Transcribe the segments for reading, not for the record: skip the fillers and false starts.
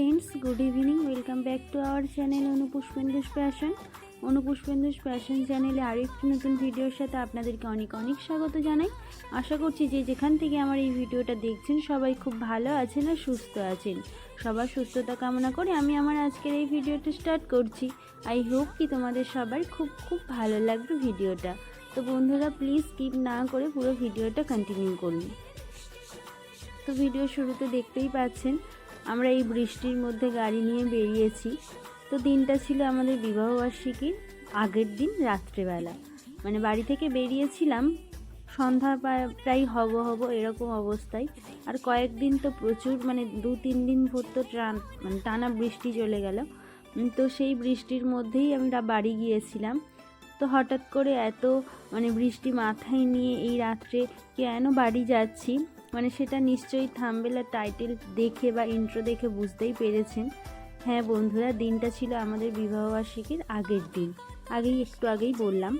Friends, good evening. Welcome back to our channel Anupushpendu's fashion. Anupushpendu's fashion চ্যানেলে আরও একটি নতুন ভিডিওর সাথে আপনাদেরকে অনেক অনেক স্বাগত জানাই। আশা করছি যে যেখান থেকে আমার এই ভিডিওটা দেখছেন সবাই খুব ভালো আছেন আর সুস্থ আছেন। সবার সুস্থতা কামনা করে আমি আমার আজকের এই ভিডিওটা স্টার্ট করছি। আই হোপ কি তোমাদের সবার খুব খুব ভালো লাগবে ভিডিওটা। তো বন্ধুরা, প্লিজ স্কিপ না করে পুরো ভিডিওটা কন্টিনিউ করুন। তো ভিডিও শুরুতে দেখতেই পাচ্ছেন আমরা এই বৃষ্টির মধ্যে গাড়ি নিয়ে বেরিয়েছি। তো দিনটা ছিল আমাদের বিবাহবার্ষিকীর আগের দিন রাত্রেবেলা, মানে বাড়ি থেকে বেরিয়েছিলাম সন্ধ্যা প্রায় হব এরকম অবস্থায়। আর কয়েকদিন তো প্রচুর, মানে 2-3 দিন ভোর তো টানা বৃষ্টি চলে গেল। তো সেই বৃষ্টির মধ্যেই আমরা বাড়ি গিয়েছিলাম। তো হঠাৎ করে এত বৃষ্টি মাথায় নিয়ে এই রাত্রে কেন বাড়ি যাচ্ছি, সেটা নিশ্চয়ই থাম্বনেল আর টাইটেল দেখে বা ইন্ট্রো দেখে বুঝতেই পেরেছেন। হ্যাঁ বন্ধুরা, দিনটা ছিল আমাদের বিবাহবার্ষিকীর আগের দিন, একটু আগেই বললাম।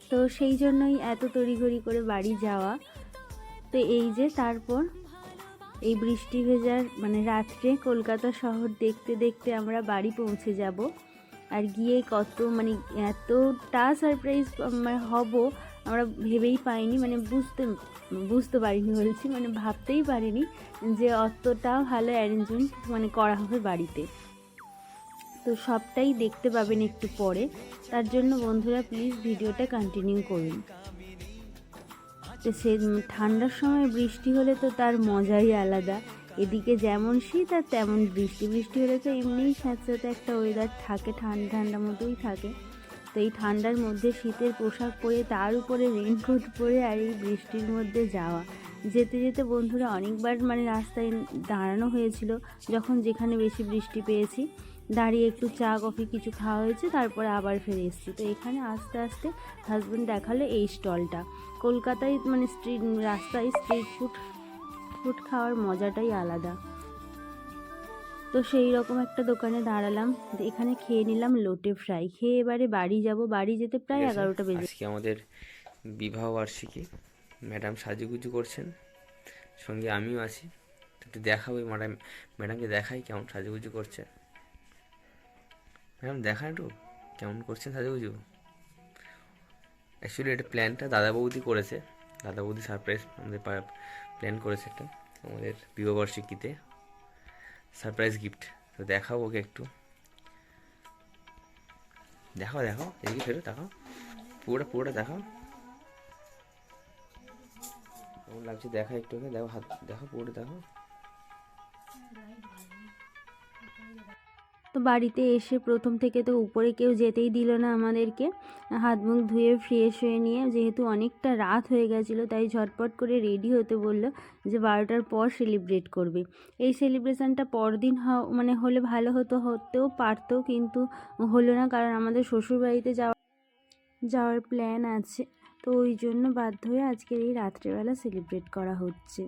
তো সেই জন্যই এত তড়িঘড়ি করে বাড়ি যাওয়া। তো এই যে তারপর এই বৃষ্টি ভেজার রাত্রে কলকাতা শহর দেখতে দেখতে আমরা বাড়ি পৌঁছে যাব। আর গিয়ে এতটা সারপ্রাইজ হব আমরা ভেবেই পাইনি, বুঝতে পারিনি বলছি, ভাবতেই পারিনি যে অতটা ভালো অ্যারেঞ্জমেন্ট করা হবে বাড়িতে। তো সবটাই দেখতে পাবেন একটু পরে, তার জন্য বন্ধুরা প্লিজ ভিডিওটা কন্টিনিউ করুন। তো সে ঠান্ডার সময় বৃষ্টি হলে তো তার মজাই আলাদা। এদিকে যেমন শীত আর তেমন বৃষ্টি হলে তো এমনিই স্যাঁতস্যাঁতে একটা ওয়েদার থাকে, ঠান্ডা মতোই থাকে। তো এই ঠান্ডার মধ্যে শীতের পোশাক পরে তার উপরে রেইনকোট পরে আর এই বৃষ্টির মধ্যে যাওয়া, যেতে যেতে বন্ধুরা অনেকবার রাস্তায় দাঁড়ানো হয়েছিল। যখন যেখানে বেশি বৃষ্টি পেয়েছি দাঁড়িয়ে একটু চা কফি কিছু খাওয়া হয়েছে, তারপরে আবার ফিরে এসেছি। তো এখানে আস্তে আস্তে হাজব্যান্ড দেখালো এই স্টলটা। কলকাতায় রাস্তায় স্ট্রিট ফুড খাওয়ার মজাটাই আলাদা। তো সেই রকম একটা দোকানে দাঁড়ালাম, এখানে খেয়ে নিলাম লোটে ফ্রাই। খেয়ে এবারে বাড়ি যাব। বাড়ি যেতে প্রায় 11টা বেজে। আজকে আমাদের বিবাহ বার্ষিকী, ম্যাডাম সাজুগুজু করছেন, সঙ্গে আমিও আছি। একটু দেখাবো ম্যাডামকে দেখাই কেমন সাজুগুজু করছে। ম্যাডাম দেখান একটু কেমন করছেন সাজুগুজু। অ্যাকচুয়ালি এটা প্ল্যানটা দাদা বৌদি করেছে, দাদা বৌদি সারপ্রাইজ আমাদের প্ল্যান করেছে একটা আমাদের বিবাহবার্ষিকীতে সারপ্রাইজ গিফট। তো দেখাবো ওকে একটু, দেখাও এদিকে ফেরো, দেখাও পুরোটা দেখাও কেমন লাগছে, দেখা একটু, দেখো হাত দেখো, পুরোটা দেখো। তো বাড়িতে এসে প্রথম থেকে তো উপরে কেউ যেতেই দিল না আমাদেরকে। হাত মুখ ধুয়ে ফ্রেশ হয়ে নিয়ে, যেহেতু অনেকটা রাত হয়ে গেছিলো, তাই ঝটপট করে রেডি হতে বললো যে 12টার পর সেলিব্রেট করবে। এই সেলিব্রেশনটা পরদিন হলে ভালো হতেও পারতো, কিন্তু হলো না, কারণ আমাদের শ্বশুরবাড়িতে যাওয়ার প্ল্যান আছে। তো ওই জন্য বাধ্য হয়ে আজকের এই রাত্রেবেলা সেলিব্রেট করা হচ্ছে।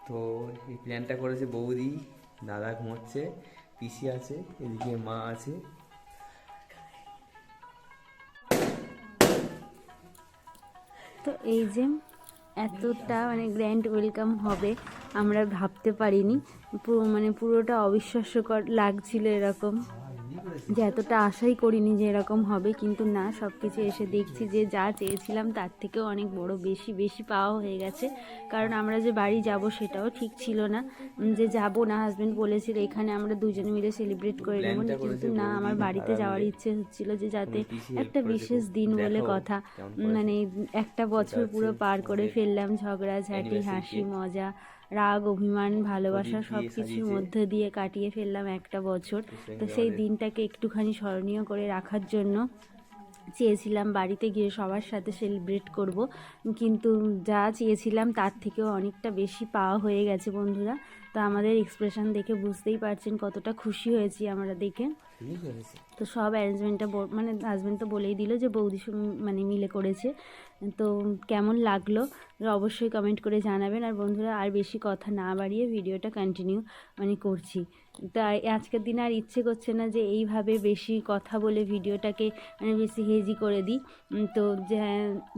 তো এই প্ল্যানটা করেছে বৌদি, দাদা ঘুমোচ্ছে, পিসি আছে, এদিকে মা আছে। তো এই যে এতটা গ্র্যান্ড ওয়েলকাম হবে আমরা ভাবতে পারিনি। পুরোটা অবিশ্বাস্যকর লাগছিল, এরকম যে এতটা আশাই করিনি যে এরকম হবে। কিন্তু না, সব কিছু এসে দেখছি যে যা চেয়েছিলাম তার থেকেও অনেক বড়, বেশি পাওয়া হয়ে গেছে। কারণ আমরা যে বাড়ি যাব সেটাও ঠিক ছিল না, যে যাব না। হাজব্যান্ড বলেছিল এখানে আমরা দুজনে মিলে সেলিব্রেট করে নেব, কিন্তু না, আমার বাড়িতে যাওয়ার ইচ্ছে হচ্ছিল, যে যাতে একটা বিশেষ দিন বলে কথা। একটা বছর পুরো পার করে ফেললাম, ঝগড়াঝাটি, হাসি মজা, রাগ অভিমান, ভালোবাসা সব কিছুর মধ্যে দিয়ে কাটিয়ে ফেললাম একটা বছর। তো সেই দিনটাকে একটুখানি স্মরণীয় করে রাখার জন্য চেয়েছিলাম বাড়িতে গিয়ে সবার সাথে সেলিব্রেট করব, কিন্তু যা চেয়েছিলাম তার থেকেও অনেকটা বেশি পাওয়া হয়ে গেছে বন্ধুরা। তো আমাদের এক্সপ্রেশন দেখে বুঝতেই পারছেন কতটা খুশি হয়েছি আমরা দেখে। তো সব অ্যারেঞ্জমেন্টটা মানে হাজব্যান্ড তো বলেই দিল যে বৌদি মানে মিলে করেছে। তো কেমন লাগলো অবশ্যই কমেন্ট করে জানাবেন। আর বন্ধুরা, আর বেশি কথা না বাড়িয়ে ভিডিওটা কন্টিনিউ মানে করছি। তাই আজকের দিনে আর ইচ্ছে করছে না যে এইভাবে বেশি কথা বলে ভিডিওটাকে মানে বেশি হেজি করে দিই। তো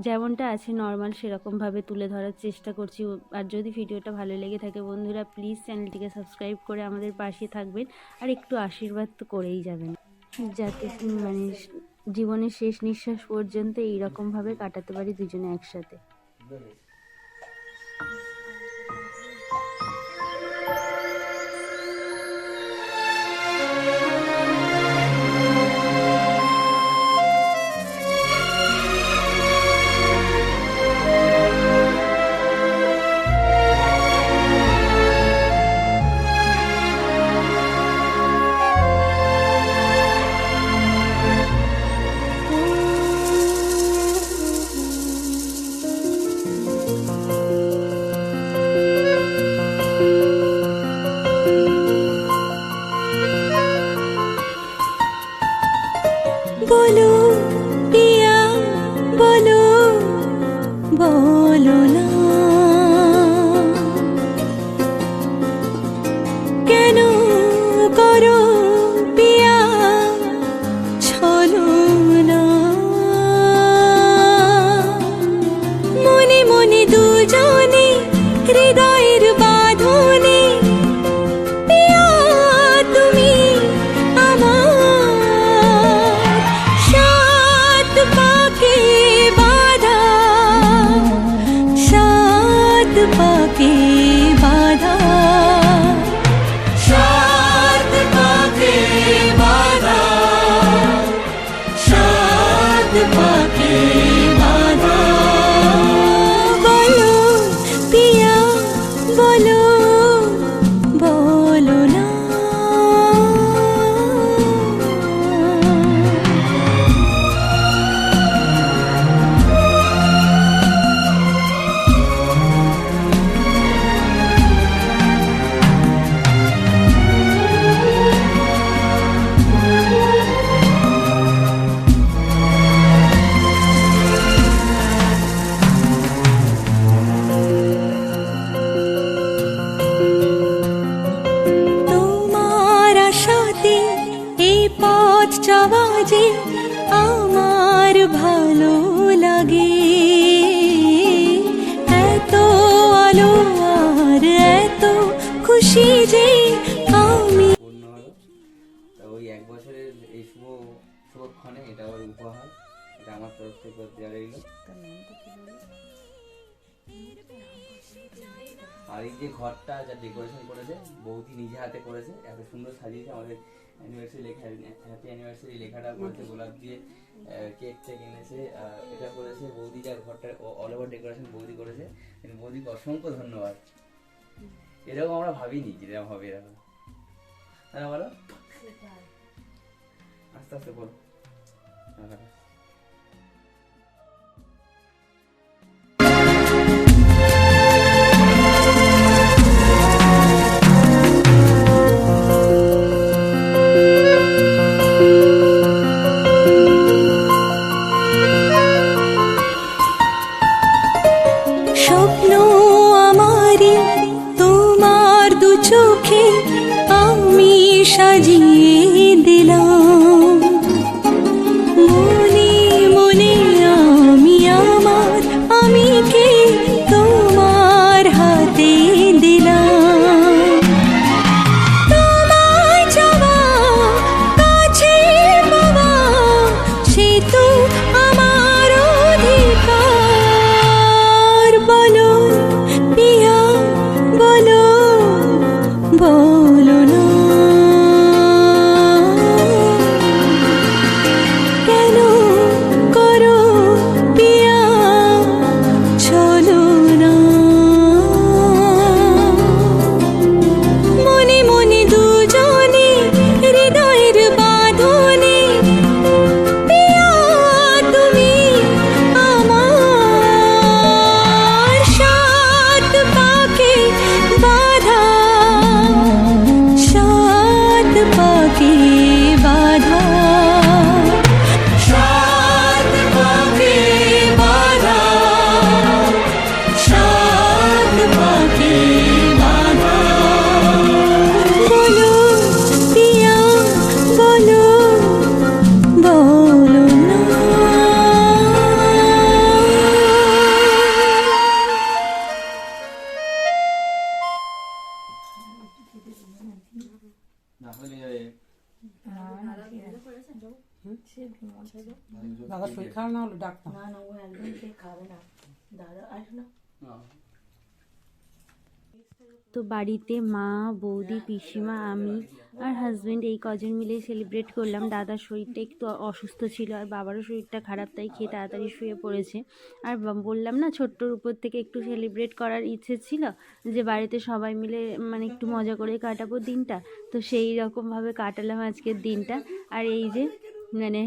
যেমনটা আছে নর্মাল সেরকমভাবে তুলে ধরার চেষ্টা করছি। আর যদি ভিডিওটা ভালো লেগে থাকে বন্ধুরা, প্লিজ চ্যানেলটিকে সাবস্ক্রাইব করে আমাদের পাশে থাকবেন আর একটু আশীর্বাদ তো করেই যাবেন, যাতে মানে জীবনের শেষ নিঃশ্বাস পর্যন্ত এইরকমভাবে কাটাতে পারি দুজনে একসাথে। बोलो पिया बोलो बोलो ना केनो करो पिया छलो ना मने मने दुजने हृदयेर बाँधने पिया तुमी पाके बाधा सात पाके बाधा सात पाके बाधा बोलो पिया बोलो बोलो ना চাওয়া যে আমার ভালো লাগে এত আলো আর এত খুশি যে আমি পূর্ণ হলো। তো ওই 1 বছরের এই শুভক্ষণে এটা ওর উপহার, এটা আমার তরফ থেকে দেওয়া রইল। আর এই যে ঘরটা যা ডেকোরেশন করেছে বৌদি নিজে হাতে করেছে, এত সুন্দর সাজিয়েছে। আমাদের অ্যানিভার্সারি লেখা, হ্যাপি অ্যানিভার্সারি লেখাটা করেছে গোলাপ দিয়ে, কেক টেক এনেছে, এটা করেছে বৌদি। যা ঘরটা অল ওভার ডেকোরেশন বৌদি করেছে, বৌদিকে অসংখ্য ধন্যবাদ। এরকম আমরা ভাবিনি যেরকম হবে এরকম, তাই বলো? আস্তে আস্তে বলো। স্বপ্ন আমারি তোমার দু চোখে আমি সাজিয়ে দিলাম মনে দাদা শরীর খারাপ না হলে ডাক্তার না। তো বাড়িতে মা, বৌদি, পিসিমা, আমি আর হাজব্যান্ড এই কজন মিলে সেলিব্রেট করলাম। দাদার শরীরটা একটু অসুস্থ ছিল আর বাবারও শরীরটা খারাপ, তাই খেয়ে তাড়াতাড়ি শুয়ে পড়েছে। আর বললাম না, ছোট্টর উপর থেকে একটু সেলিব্রেট করার ইচ্ছে ছিল, যে বাড়িতে সবাই মিলে মানে একটু মজা করে কাটাবো দিনটা। তো সেই রকমভাবে কাটালাম আজকের দিনটা। আর এই যে মানে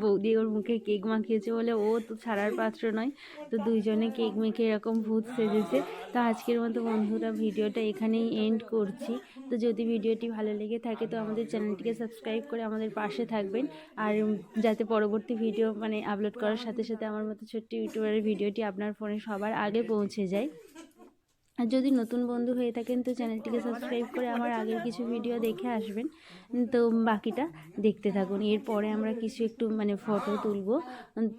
বৌদি ওর মুখে কেক মাখিয়েছে বলে ও তো ছাড়ার পাত্র নয়, তো দুইজনে কেক মেখে এরকম ভূত সেজেছে। তো আজকের মতো বন্ধুরা ভিডিওটা এখানেই এন্ড করছি। তো যদি ভিডিওটি ভালো লেগে থাকে তো আমাদের চ্যানেলটিকে সাবস্ক্রাইব করে আমাদের পাশে থাকবেন, আর যাতে পরবর্তী ভিডিও মানে আপলোড করার সাথে সাথে আমার মতো ছোট্ট ইউটিউবারের ভিডিওটি আপনার ফোনে সবার আগে পৌঁছে যায়। আর যদি নতুন বন্ধু হয়ে থাকেন তো চ্যানেলটিকে সাবস্ক্রাইব করে আমার আগের কিছু ভিডিও দেখে আসবেন। তো বাকিটা দেখতে থাকুন। এরপরে আমরা কিছু একটু মানে ফটো তুলবো।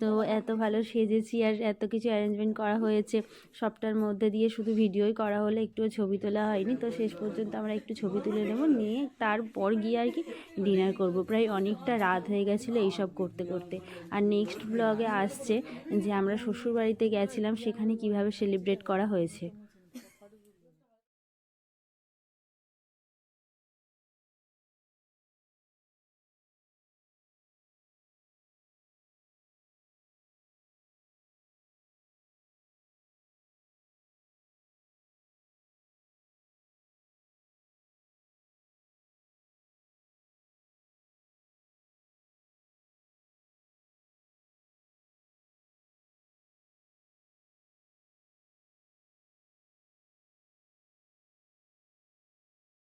তো এত ভালো সেজেছি আর এত কিছু অ্যারেঞ্জমেন্ট করা হয়েছে, সবটার মধ্যে দিয়ে শুধু ভিডিওই করা হলে একটুও ছবি তোলা হয়নি। তো শেষ পর্যন্ত আমরা একটু ছবি তুলে নেব, নিয়ে তারপর গিয়ে আর কি ডিনার করব। প্রায় অনেকটা রাত হয়ে গেছিলো এইসব করতে করতে। আর নেক্সট ব্লগে আসছে যে আমরা শ্বশুরবাড়িতে গেছিলাম, সেখানে কিভাবে সেলিব্রেট করা হয়েছে।